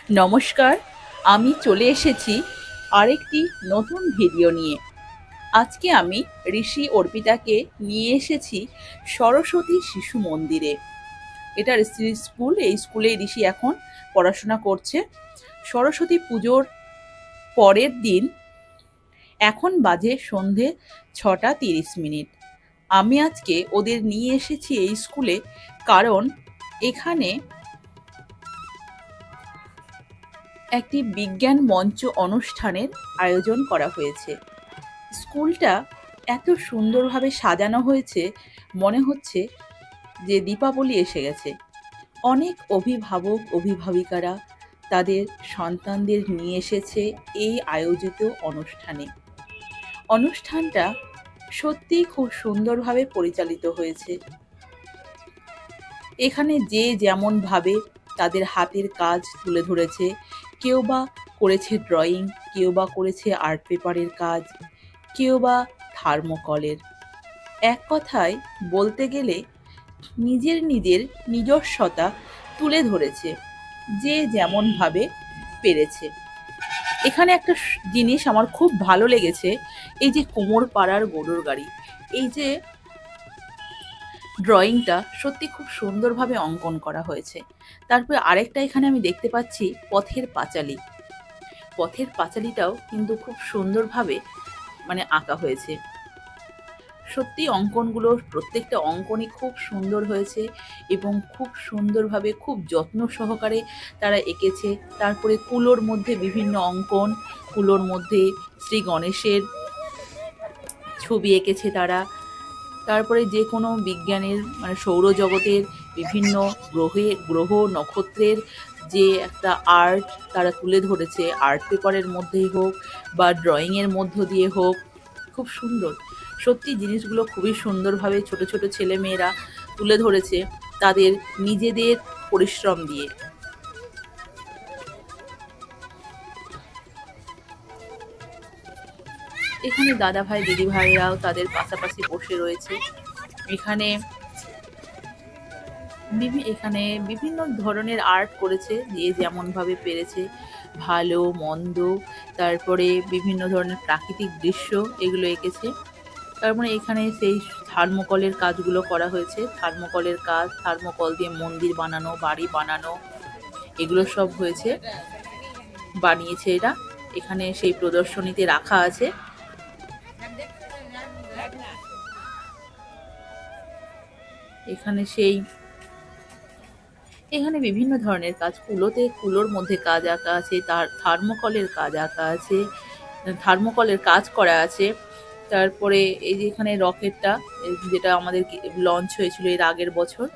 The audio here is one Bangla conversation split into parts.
নমস্কার, আমি চলে এসেছি আরেকটি নতুন ভিডিও নিয়ে। আজকে আমি ঋষি অর্পিতাকে নিয়ে এসেছি সরস্বতী শিশু মন্দিরে। এটা স্কুল, এই স্কুলে ঋষি এখন পড়াশোনা করছে। সরস্বতী পুজোর পরের দিন এখন বাজে সন্ধে 6:30। আমি আজকে ওদের নিয়ে এসেছি এই স্কুলে, কারণ এখানে একটি বিজ্ঞান মঞ্চ অনুষ্ঠানের আয়োজন করা হয়েছে। স্কুলটা এত সুন্দরভাবে সাজানো হয়েছে, মনে হচ্ছে যে দীপাবলি এসে গেছে। অনেক অভিভাবক অভিভাবিকারা তাদের সন্তানদের নিয়ে এসেছে এই আয়োজিত অনুষ্ঠানে। অনুষ্ঠানটা সত্যিই খুব সুন্দরভাবে পরিচালিত হয়েছে। এখানে যে যেমনভাবে তাদের হাতের কাজ তুলে ধরেছে, কেউ বা করেছে ড্রয়িং, কেউ বা করেছে আর্ট পেপারের কাজ, কেউ বা থার্মোকলের। এক কথায় বলতে গেলে নিজের নিজস্বতা তুলে ধরেছে, যে যেমনভাবে পেরেছে। এখানে একটা জিনিস আমার খুব ভালো লেগেছে, এই যে কোমর পাড়ার গরুর গাড়ি, এই যে ড্রয়িংটা সত্যি খুব সুন্দরভাবে অঙ্কন করা হয়েছে। তারপরে আরেকটা এখানে আমি দেখতে পাচ্ছি পথের পাঁচালী। পথের পাঁচালীটাও কিন্তু খুব সুন্দরভাবে আঁকা হয়েছে। সত্যি অঙ্কনগুলো, প্রত্যেকটা অঙ্কনই খুব সুন্দর হয়েছে এবং খুব সুন্দরভাবে, খুব যত্ন সহকারে তারা এঁকেছে। তারপরে কুলোর মধ্যে বিভিন্ন অঙ্কন, কুলোর মধ্যে শ্রী গণেশের ছবি এঁকেছে তারা। তারপরে যে কোনো বিজ্ঞানের সৌরজগতের বিভিন্ন গ্রহ নক্ষত্রের যে একটা আর্ট তারা তুলে ধরেছে, আর্ট পেপারের মধ্যেই হোক বা ড্রয়িংয়ের মধ্য দিয়ে হোক, খুব সুন্দর। সত্যি জিনিসগুলো খুবই সুন্দরভাবে ছোট ছোট ছেলেমেয়েরা তুলে ধরেছে তাদের নিজেদের পরিশ্রম দিয়ে। এখানে দাদা ভাই দিদি ভাইরাও তাদের পাশাপাশি বসে রয়েছে। এখানে বিভিন্ন ধরনের আর্ট করেছে, যে যেমনভাবে পেরেছে, ভালো মন্দ, তারপরে বিভিন্ন ধরনের প্রাকৃতিক দৃশ্য এগুলো এঁকেছে। তারপরে এখানে সেই থার্মোকলের কাজগুলো করা হয়েছে। থার্মোকলের কাজ, থার্মোকল দিয়ে মন্দির বানানো, বাড়ি বানানো, এগুলো সব হয়েছে, বানিয়েছে এরা। এখানে সেই প্রদর্শনীতে রাখা আছে। এখানে বিভিন্ন ধরনের কাজ, কুলোর মধ্যে কাজ আঁকা আছে, তার থার্মোকলের কাজ আঁকা আছে, থার্মোকলের কাজ করা আছে। তারপরে এই যে এখানে রকেটটা, যেটা আমাদের লঞ্চ হয়েছিল এর আগের বছর,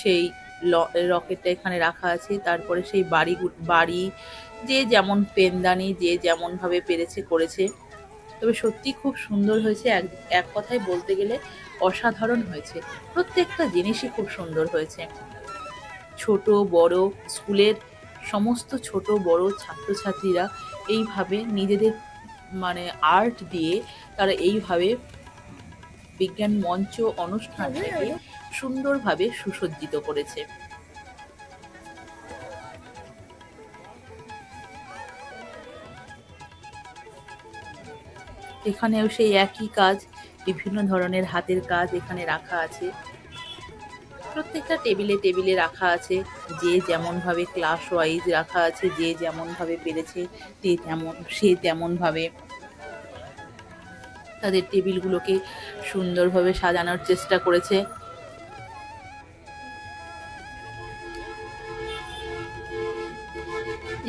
সেই রকেটটা এখানে রাখা আছে। তারপরে সেই বাড়ি যে যেমন পেনদানি, যে যেমনভাবে পেরেছে করেছে। তবে সত্যি খুব সুন্দর হয়েছে, এক কথায় বলতে গেলে অসাধারণ হয়েছে। প্রত্যেকটা জিনিসই খুব সুন্দর হয়েছে। ছোট বড় স্কুলের সমস্ত ছোট বড় ছাত্রছাত্রীরা এইভাবে নিজেদের আর্ট দিয়ে তারা এইভাবে বিজ্ঞান মঞ্চ অনুষ্ঠানটাকে সুন্দরভাবে সুসজ্জিত করেছে। এখানেও সেই একই কাজ, বিভিন্ন ধরনের হাতের কাজ এখানে রাখা আছে। প্রত্যেকটা টেবিলে টেবিলে রাখা আছে, যে যেমনভাবে ক্লাস ওয়াইজ রাখা আছে, যে যেমনভাবে পেরেছে সে তেমনভাবে তাদের টেবিলগুলোকে সুন্দরভাবে সাজানোর চেষ্টা করেছে।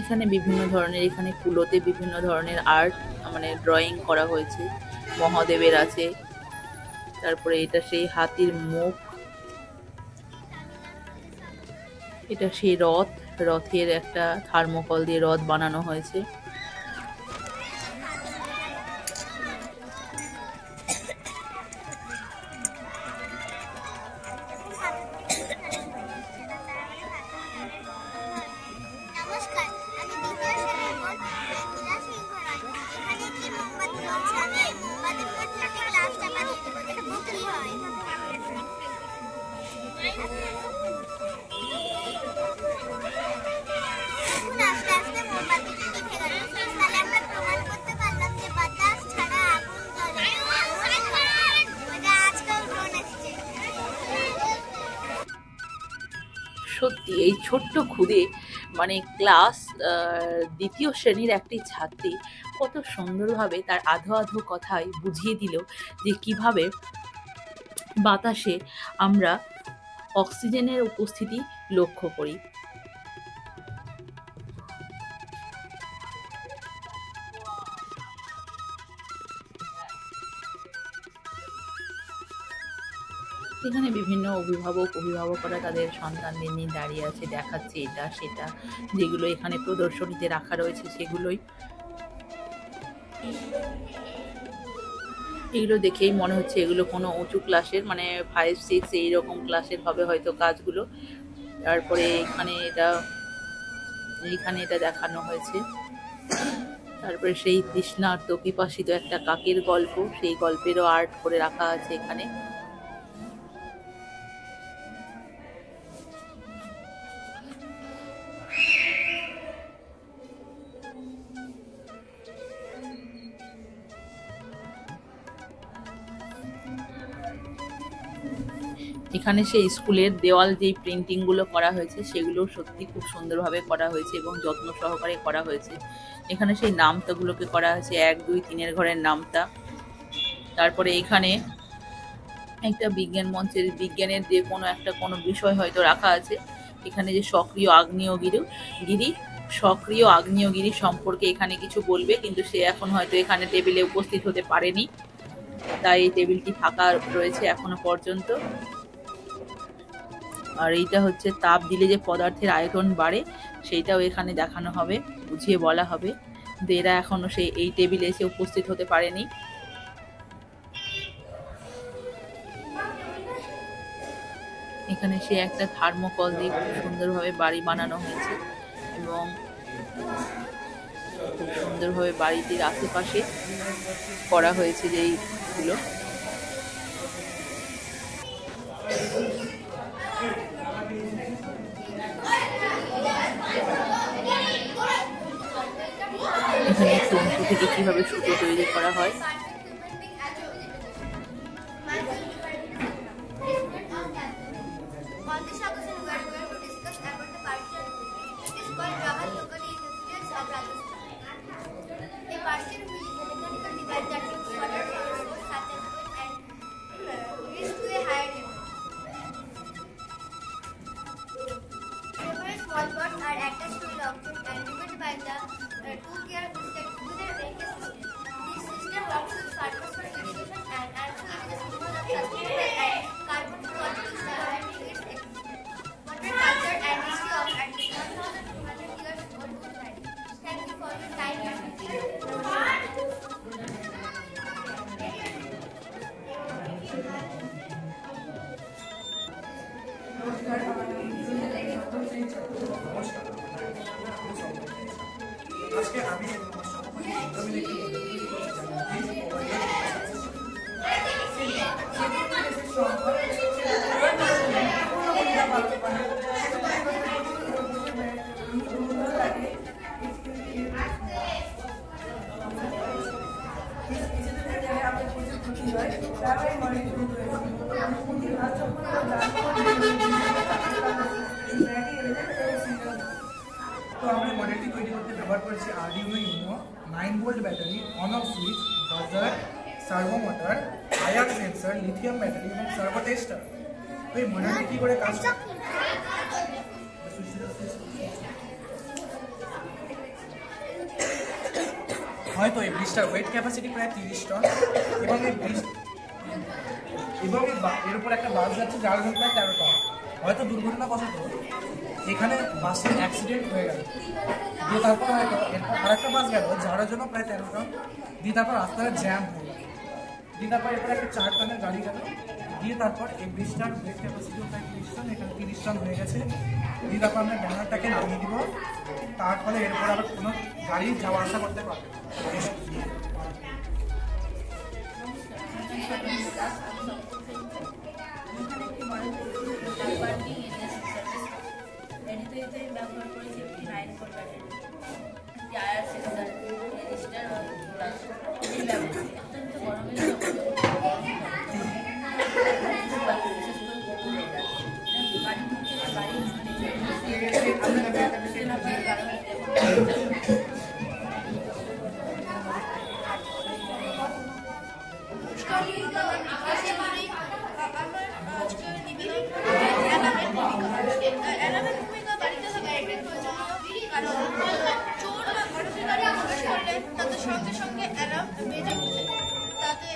এখানে বিভিন্ন ধরনের, এখানে কুলোতে বিভিন্ন ধরনের আর্ট ড্রয়িং করা হয়েছে। মহাদেবের আছে, তারপরে এটা সেই হাতির মুখ, এটা সেই রথের একটা থার্মোকল দিয়ে রথ বানানো হয়েছে। এই ছোট্ট খুদে মানে ক্লাস দ্বিতীয় শ্রেণীর একটি ছাত্রী কত সুন্দরভাবে তার আধো আধো কথায় বুঝিয়ে দিল যে কিভাবে বাতাসে আমরা অক্সিজেনের উপস্থিতি লক্ষ্য করি। এখানে বিভিন্ন অভিভাবকরা তাদের সন্তানদের নিয়ে দাঁড়িয়ে আছে, দেখাচ্ছে এটা সেটা, যেগুলো এখানে প্রদর্শনীতে রাখা রয়েছে সেগুলোই। এগুলো দেখেই মনে হচ্ছে এগুলো কোনো উঁচু ক্লাসের, মানে 5, 6 এইরকম ক্লাসের হবে হয়তো কাজগুলো। তারপরে এইখানে এটা দেখানো হয়েছে। তারপরে সেই তৃষ্ণার্ত পিপাসিত একটা কাকের গল্প, সেই গল্পেরও আর্ট করে রাখা আছে এখানে। এখানে সেই স্কুলের দেওয়াল যেই প্রিন্টিংগুলো করা হয়েছে সেগুলো সত্যি খুব সুন্দরভাবে করা হয়েছে এবং যত্ন সহকারে করা হয়েছে। এখানে সেই নামতাগুলোকে করা হয়েছে 1, 2, 3 ঘরের নামতা। তারপরে এখানে একটা বিজ্ঞান মঞ্চের বিজ্ঞানের যে কোনো বিষয় হয়তো রাখা আছে। এখানে যে সক্রিয় আগ্নেয়গিরি সম্পর্কে এখানে কিছু বলবে, কিন্তু সে এখন হয়তো এখানে টেবিলে উপস্থিত হতে পারেনি, তাই এই টেবিলটি ফাঁকা রয়েছে এখনো পর্যন্ত। আর এইটা হচ্ছে তাপ দিলে যে পদার্থের আয়তন বাড়ে, সেইটাও এখানে দেখানো হবে, বুঝিয়ে বলা হবে। কিন্তু এরা এখনো এই টেবিলে এসে উপস্থিত হতে পারেনি। এখানে সে একটা থার্মোকল দিয়ে খুব সুন্দরভাবে বাড়ি বানানো হয়েছে এবং খুব সুন্দরভাবে বাড়িটির আশেপাশে করা হয়েছে যেইগুলো। এখানে তন্তু থেকে কিভাবে সুতো তৈরি করা হয়। তো আমরা মডেলটি তৈরি করতে ব্যবহার করেছি Arduino Uno, 9 volt battery, on off switch, buzzer, servo motor, IR sensor, lithium battery এবং সার্ভো টেস্টার। তো এই মডেলটি কি করে কাজ করে? হয়তো এই ব্রিজটার ওয়েট ক্যাপাসিটি প্রায় 30 টন এবং এর উপর একটা বাস যাচ্ছে যার ওজন প্রায় 13 টন। হয়তো দুর্ঘটনাবশত এখানে বাসের অ্যাক্সিডেন্ট হয়ে গেল, দিয়ে তারপর হয়তো এরপর আরেকটা বাস গেল যার জন্য প্রায় 13 টন, দিয়ে তারপর রাস্তায় জ্যাম হয়ে গেল, দিয়ে তারপর এরপর একটা 4 টনের গাড়ি গেল, দিয়ে তারপর এই ব্রিজটার ওয়েট ক্যাপাসিটি প্রায় 30 টন, এখানে 30 টন হয়ে গেছে। দিয়ে তারপর আমরা ব্যানারটাকে নামিয়ে দিব, তার ফলে এরপর আবার কোনো গাড়ি যাওয়া আসা করতে পারবে। ব্যবহার করেছি 9 ভোল্ট ব্যাটারি, আয়ার সেন্সর, রেজিস্টার ও প্লাস অত্যন্ত গরমের বাড়ি অ্যালার্মের ভূমিকা বাড়িতে থাকা একটি প্রয়োজনীয়, কারণ চোর বা ঘটকের গাড়ি প্রবেশ করলে তাদের সঙ্গে সঙ্গে অ্যালার্ম বেজে উঠে, তাতে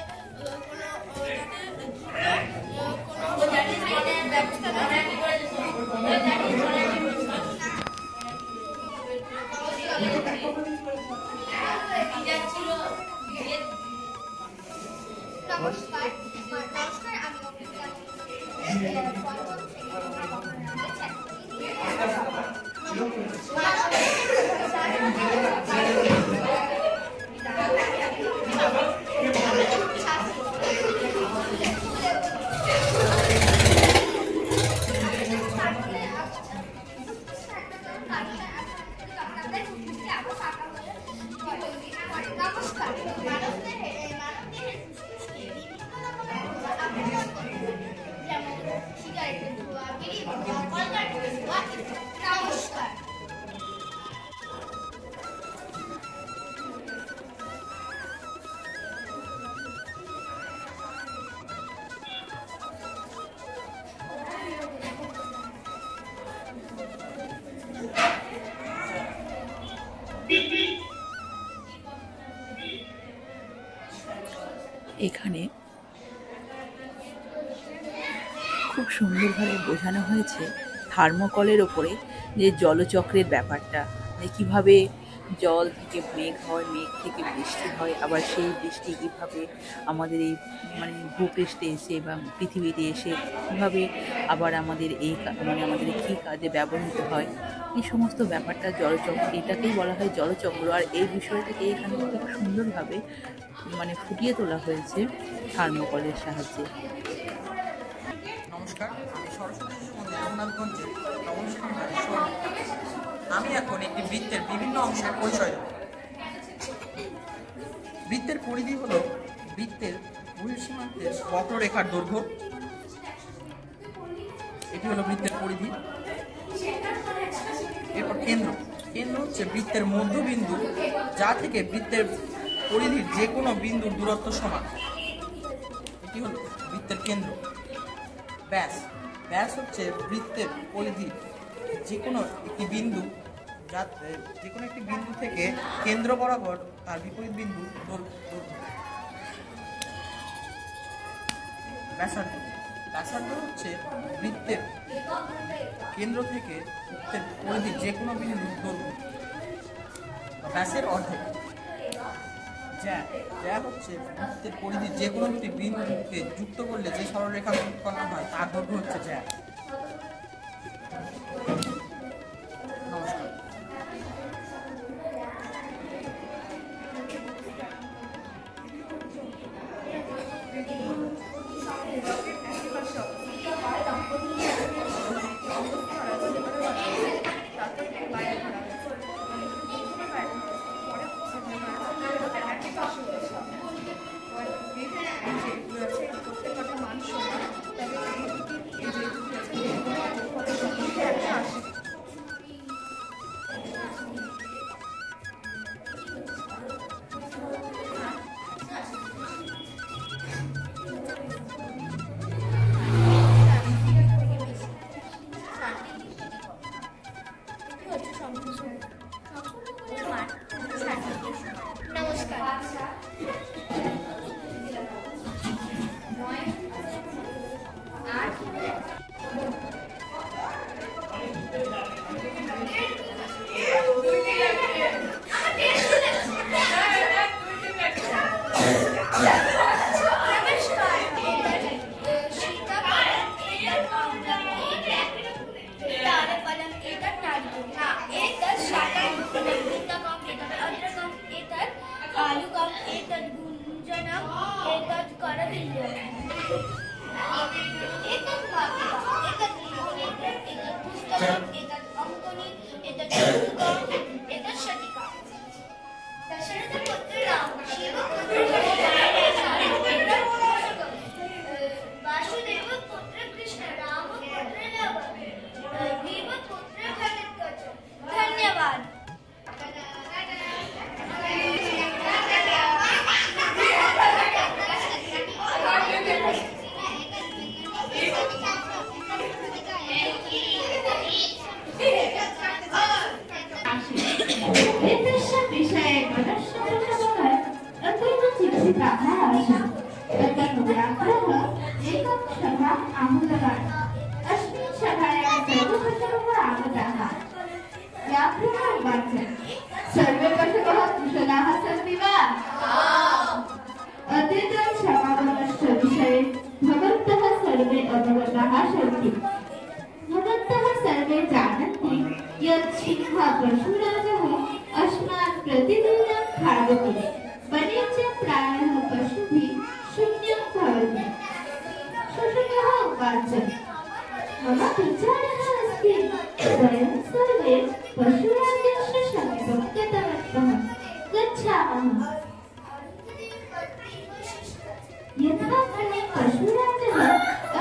ব্যবস্থা নমস্কার, আমি অমৃতা। পঞ্চম নমস্কার, নমস্কার। এখানে খুব সুন্দরভাবে বোঝানো হয়েছে থার্মোকলের ওপরে যে জলচক্রের ব্যাপারটা, যে কীভাবে জল থেকে মেঘ হয়, মেঘ থেকে বৃষ্টি হয়, আবার সেই বৃষ্টি কীভাবে আমাদের এই মানে ভূপৃষ্ঠে এসে বা পৃথিবীতে এসে কীভাবে আবার আমাদের এই আমাদের কী কাজে ব্যবহৃত হয়, এই সমস্ত ব্যাপারটা জলচক্র, এটাকেই বলা হয় জলচক্র। আর এই বিষয়টাকে এখানে খুব সুন্দরভাবে ফুটিয়ে তোলা হয়েছে থার্মোকলের সাহায্যে। নমস্কার, আমি সরস্বতী শিশু মন্দির রঘুনাথগঞ্জের নবম শ্রেণীর ছাত্র। আমি এখন একটি বৃত্তের বিভিন্ন অংশের পরিচয় দেব। বৃত্তের পরিধি হল বৃত্তের বহিঃসীমান্তের বক্ররেখার দৈর্ঘ্য। এটি হলো বৃত্তের পরিধি। এরপর কেন্দ্র। কেন্দ্র হচ্ছে বৃত্তের মধ্যবিন্দু, যা থেকে বৃত্তের পরিধির যে কোনো বিন্দুর দূরত্ব সমান। এটি হলো বৃত্তের কেন্দ্র। ব্যাস। ব্যাস হচ্ছে বৃত্তের পরিধির যে কোনো একটি বিন্দু, থেকে কেন্দ্র বরাবর তার বিপরীত বিন্দু দৈর্ঘ্য। ব্যাসার্ধ। ব্যাসার্ধ হচ্ছে বৃত্তের কেন্দ্র থেকে বৃত্তের পরিধির যে কোনো বিন্দুর দৈর্ঘ্য, ব্যাসের অর্ধেক। জ্যা। জ্যা হচ্ছে বৃত্তের পরিধির যে কোনো দুটি বিন্দুকে যুক্ত করলে যে সরলরেখা উৎপন্ন হয় তার দৈর্ঘ্য হচ্ছে জ্যা। নমস্কার। নমস্কার। सूचिताः आसन् तदनुव्याघ्रः एकं सभाम् आहूतवान् अस्मिन् सभायां सर्वपशवः आगताः व्याघ्रः उवाच सर्वे पशवः कुशलाः सन्ति वा अद्यतन समागमस्य विषये भवन्तः सर्वे अवगताः सन्ति भवन्तः सर्वे जानन्ति यत् सिंहः पशुराजः अस्मान् प्रतिदिनं खादति वने च प्रायः पशुभिः शून्यं भवति शुशुकः उवाच मम विचारः अस्ति वयं सर्वे पशुराजस्य समीपं गतवन्तः गच्छामः यथा वने पशुराजः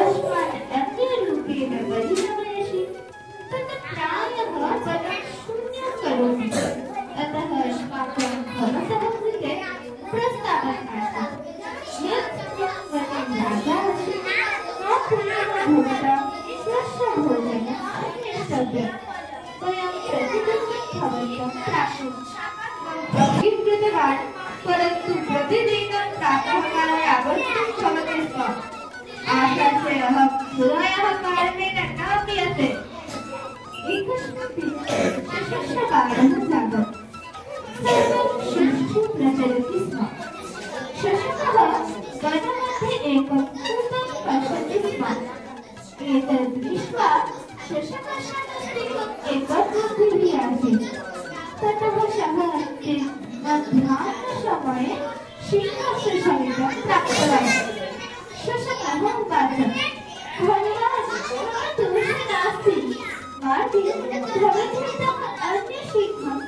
अस्मान् अन्यरूपेण परिगमयसि तत् प्रायः वनं शून्यं करोति अतः अस्माकं भवतः कृते प्रस्तावः अस्ति यत् वने राजा अस्ति तत्र भवता स्वस्य भोजनम् अन्वेष्टव्यम् वयं प्रतिदिनं भवन्तं प्राप्नुमः अंगीकृतवान् परन्तु प्रतिदिनं प्रातःकाले आगन्तुं भवति स्म आशासे अहं पुरायाः कारणेन न पीयते एकस्मिन् दिने शशबाणः जातः सर्वं सुष्ठु प्रचलति स्म शशकः वनमध्ये एकं कूपं पश्यति स्म एतद् दृष्ट्वा शशकस्य मस्तिष्के एका बुद्धिः आसीत् ततः सः अन्ते मध्याह्नसमये सिंहस्य समीपं प्राप्तवान् शशकः उवाच भगवान् मम दोषः नास्ति मार्गे भवद्भीतः अन्यसिंहः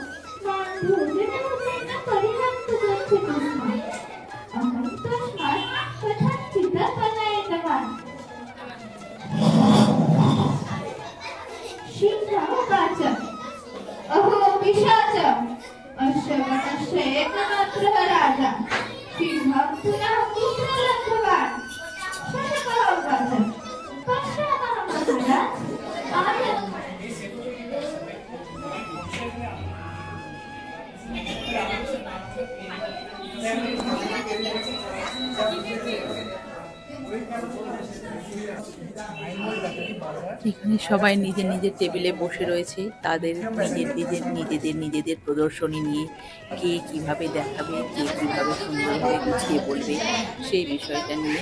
मां भोजनरूपेण परिहर्तुं गच्छति स्म अहं तस्मात् कथञ्चित् पलायितवान् सिंहः उवाच अहो पिशाच अस्य वनस्य एकमात्रः राजा सिंहं पुनः कुत्र लब्धवान् शशकः उवाच पश्यामः महाराज आगतम् এখানে সবাই নিজের নিজের টেবিলে বসে রয়েছে তাদের নিজেদের প্রদর্শনী নিয়ে কে কিভাবে দেখাবে কে কিভাবে সুন্দরভাবে গুছিয়ে বলবে সেই বিষয়টা নিয়ে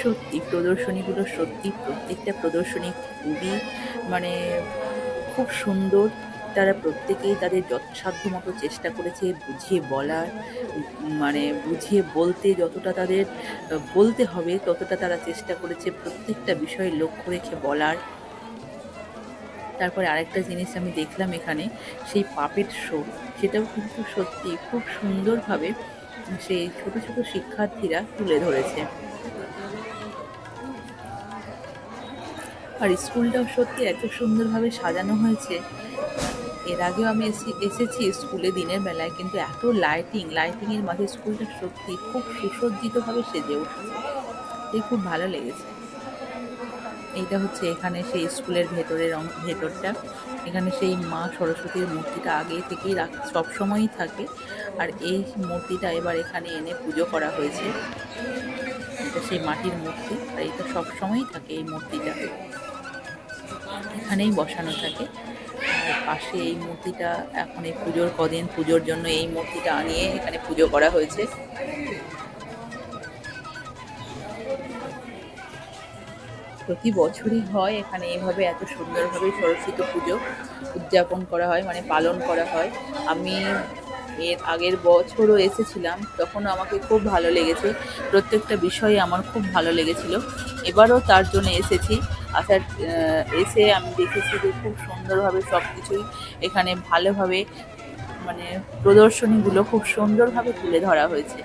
সত্যি প্রদর্শনীগুলো সত্যি প্রত্যেকটা প্রদর্শনী খুবই খুব সুন্দর তারা প্রত্যেকেই তাদের যথাসাধ্য মতো চেষ্টা করেছে বুঝিয়ে বলার বুঝিয়ে বলতে যতটা তাদের বলতে হবে ততটা তারা চেষ্টা করেছে প্রত্যেকটা বিষয়ে লক্ষ্য রেখে বলার। তারপরে আরেকটা জিনিস আমি দেখলাম এখানে সেই পাপেট শো সেটাও কিন্তু সত্যি খুব সুন্দরভাবে সেই ছোট ছোট শিক্ষার্থীরা তুলে ধরেছে। আর স্কুলটাও সত্যি এত সুন্দরভাবে সাজানো হয়েছে। এর আগেও আমি এসেছি স্কুলে দিনের বেলায়, কিন্তু এত লাইটিংয়ের মাঝে স্কুলটা সত্যি খুব সুসজ্জিতভাবে সেজে উঠেছে, তাই খুব ভালো লেগেছে। এইটা হচ্ছে এখানে সেই স্কুলের ভেতরটা। এখানে সেই মা সরস্বতীর মূর্তিটা আগে থেকেই সবসময়ই থাকে, আর এই মূর্তিটা এবার এখানে এনে পুজো করা হয়েছে। এটা সেই মাটির মূর্তি, আর এটা সবসময়ই থাকে এই মূর্তিটা, এখানেই বসানো থাকে। আর পাশে এই মূর্তিটা এখন এই পুজোর কদিন পুজোর জন্য এই মূর্তিটা আনিয়ে এখানে পুজো করা হয়েছে। প্রতি বছরই হয় এখানে এইভাবে এত সুন্দরভাবে সরস্বতী পুজো উদযাপন করা হয়, পালন করা হয়। আমি এর আগের বছরও এসেছিলাম, তখনও আমাকে খুব ভালো লেগেছে, প্রত্যেকটা বিষয়ে আমার খুব ভালো লেগেছিল। এবারও তার জন্য এসেছি, এসে আমি দেখেছি যে খুব সুন্দরভাবে সব কিছুই এখানে ভালোভাবে মানে প্রদর্শনীগুলো খুব সুন্দরভাবে তুলে ধরা হয়েছে।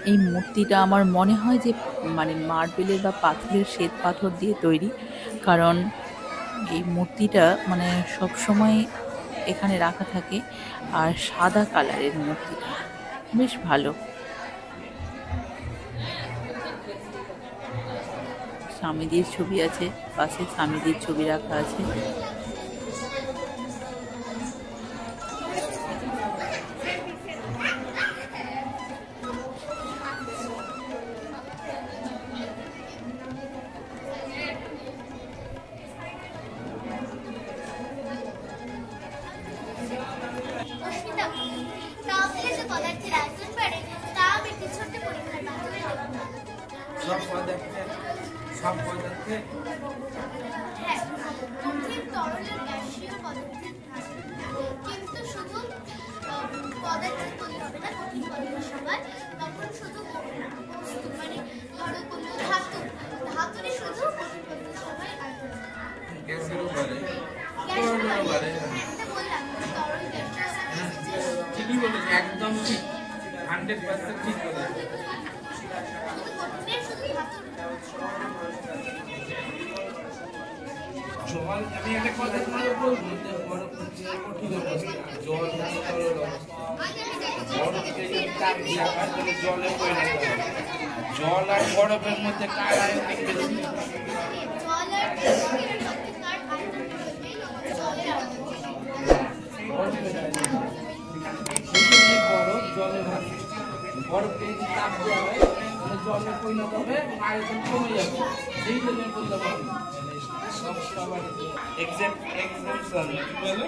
এই মূর্তিটা আমার মনে হয় যে মানে মার্বেলের বা পাথরের শ্বেত পাথর দিয়ে তৈরি, কারণ এই মূর্তিটা মানে সব সময় এখানে রাখা থাকে, আর সাদা কালারের মূর্তিটা বেশ ভালো। স্বামীজির ছবি আছে, পাশে স্বামীজির ছবি রাখা আছে। হ্যাঁ, কঠিন তরলের গ্যাসীয় পদার্থের কিন্তু শুধু পদার্থের তৈরি হবে না কঠিন পদার্থের সময়, তখন শুধু মানে ধরো কোনো ধাতুরই শুধু কঠিন পদার্থের সময় আসবে। বললাম তরল ঠিকই বলেছি, একদম ঠিক, 100% ঠিক বলেছি। জল, আমি একটা কথা তোমাকে বলবো যে বরফ হচ্ছে কঠিন অবস্থা, জল হচ্ছে তরল অবস্থা। বরফকে যদি চাপ দিয়ে আবার তাহলে জলে পরিণত হবে। জল আর বরফের মধ্যে কার আয়তন বেশি? বরফ জলে ভাসে, বরফকে যদি চাপ দেওয়া হয় তাহলে জলে পরিণত হবে, আয়তন কমে যাবে। সেই জন্য বলতে পারবো এক্সেপশন কি বলে?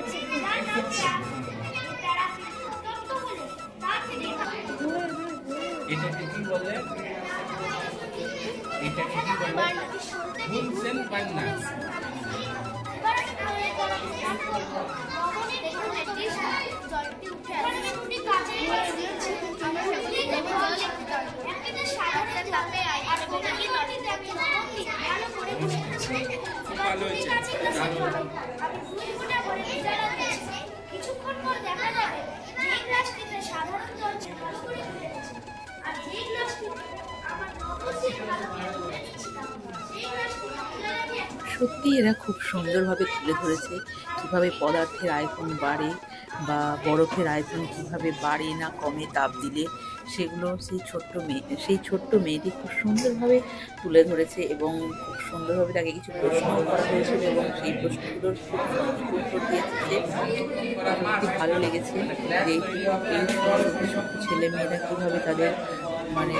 এটাকে কি বলে? এটাকে কি বলে? Bunsen Binance. ভালো হয়েছে। কিছুক্ষণ পর দেখা যাবে যে গ্লাসটিতে সাধারণ জল ভালো করে ফুটেছে, আর যে গ্লাসটিতে আমার অবশ্যই ভালো করে ফুটেছিলাম সেই গ্লাসটি সত্যি এরা খুব সুন্দরভাবে তুলে ধরেছে কিভাবে পদার্থের আয়তন বাড়ে বা বরফের আয়তন কিভাবে বাড়ে না কমে তাপ দিলে, সেগুলো সেই ছোট্ট মেয়েটি খুব সুন্দরভাবে তুলে ধরেছে এবং খুব সুন্দরভাবে তাকে কিছু প্রশ্ন করা হয়েছিল এবং সেই প্রশ্নগুলোর খুব সঠিক উত্তর দিয়েছে। সত্যি ভালো লেগেছে যে এই ছেলেমেয়েরা কীভাবে তাদের মানে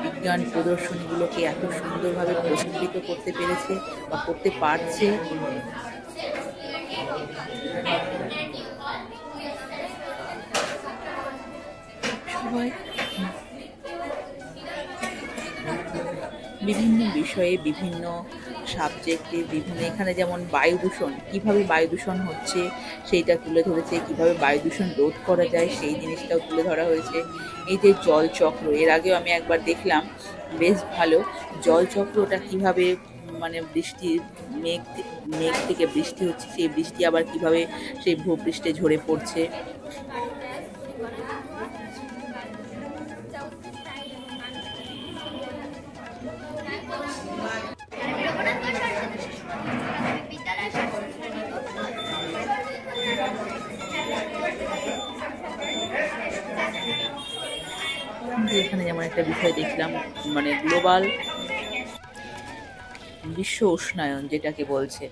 বিজ্ঞান প্রদর্শনীগুলোকে এত সুন্দরভাবে প্রস্ফুটিত করতে পেরেছে বা করতে পারছে। সবাই বিভিন্ন বিষয়ে বিভিন্ন সাবজেক্টে বিভিন্ন, এখানে যেমন বায়ু দূষণ, কীভাবে বায়ু দূষণ হচ্ছে সেইটা তুলে ধরেছে, কীভাবে বায়ু দূষণ রোধ করা যায় সেই জিনিসটাও তুলে ধরা হয়েছে। এই যে জলচক্র, এর আগেও আমি একবার দেখলাম, বেশ ভালো জলচক্র, ওটা কীভাবে মানে মেঘ থেকে বৃষ্টি হচ্ছে, সেই বৃষ্টি আবার কিভাবে সেই ভূপৃষ্ঠে ঝরে পড়ছে। এখানে যেমন একটা বিষয় দেখলাম, মানে গ্লোবাল বিশ্ব উষ্ণায়ন যেটাকে বলছে,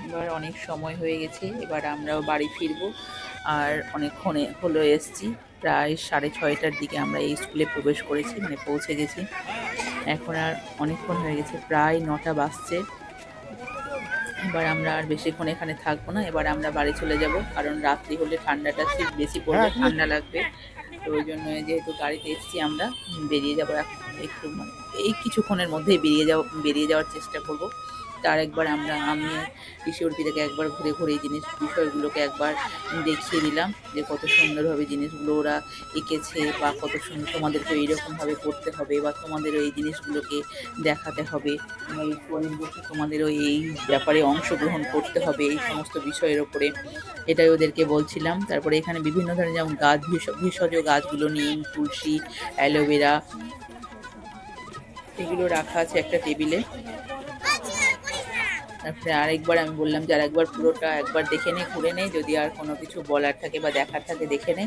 এবার অনেক সময় হয়ে গেছে, এবার আমরাও বাড়ি ফিরবো। আর অনেকক্ষণে হলো এসছি, প্রায় 6:30টার দিকে আমরা এই স্কুলে প্রবেশ করেছি, মানে পৌঁছে গেছি। এখন আর অনেকক্ষণ হয়ে গেছে, প্রায় 9টা বাজছে। এবার আমরা আর বেশিক্ষণ এখানে থাকবো না, এবার আমরা বাড়ি চলে যাব, কারণ রাত্রি হলে ঠান্ডাটা বেশি পড়বে, ঠান্ডা লাগবে। তো তো ওই জন্য যেহেতু গাড়িতে এসেছি আমরা বেরিয়ে যাবো একটু, মানে এই কিছুক্ষণের মধ্যেই বেরিয়ে যাওয়ার চেষ্টা করব। তার একবার আমি ঋষি অর্পিতাকে একবার ঘুরে ঘুরে এই বিষয়গুলোকে একবার দেখিয়ে দিলাম যে কত সুন্দরভাবে জিনিসগুলো ওরা এঁকেছে, বা কত সুন্দর তোমাদেরকে এইরকমভাবে করতে হবে, বা তোমাদেরও এই জিনিসগুলোকে দেখাতে হবে, এই পরিবেশে তোমাদেরও এই ব্যাপারে অংশগ্রহণ করতে হবে, এই সমস্ত বিষয়ের ওপরে এটাই ওদেরকে বলছিলাম। তারপরে এখানে বিভিন্ন ধরনের যেমন গাছ, ভেষজ গাছগুলো, নিম, তুলসী, অ্যালোভেরা, এগুলো রাখা আছে একটা টেবিলে। তারপরে আরেকবার আমি বললাম যে আরেকবার পুরোটা একবার দেখে নে, ঘুরে নে, যদি আর কোনো কিছু বলার থাকে বা দেখার থাকে দেখে নে।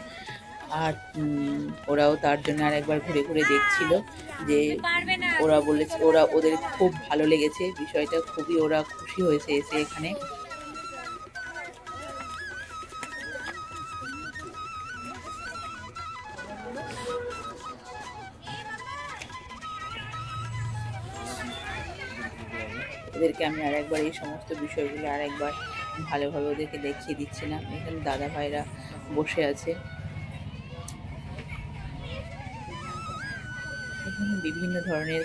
আর ওরাও তার জন্য আরেকবার ঘুরে ঘুরে দেখছিল, যে ওরা বলেছে ওদের খুব ভালো লেগেছে বিষয়টা, খুবই ওরা খুশি হয়েছে এসে এখানে। ওদেরকে আমি আরেকবার এই সমস্ত বিষয়গুলো আরেকবার ভালোভাবে ওদেরকে দেখিয়ে দিচ্ছিলাম। এখানে দাদা ভাইরা বসে আছে। এখানে বিভিন্ন ধরনের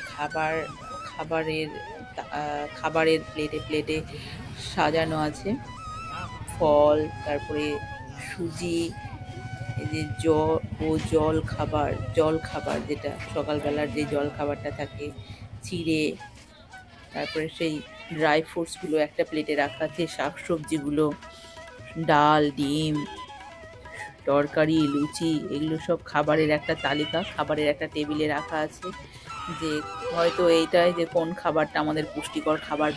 খাবারের প্লেটে সাজানো আছে, ফল, তারপরে সুজি, এই যে জল খাবার যেটা সকালবেলার যে জল খাবারটা থাকে, চিড়ে, তারপরে সেই ড্রাই ফ্রুটসগুলো একটা প্লেটে রাখা আছে, শাকসবজিগুলো, ডাল, ডিম, তরকারি, লুচি, এগুলো সব খাবারের একটা তালিকা, খাবারের একটা টেবিলে রাখা আছে, যে হয়তো এইটাই যে কোন খাবারটা আমাদের পুষ্টিকর খাবার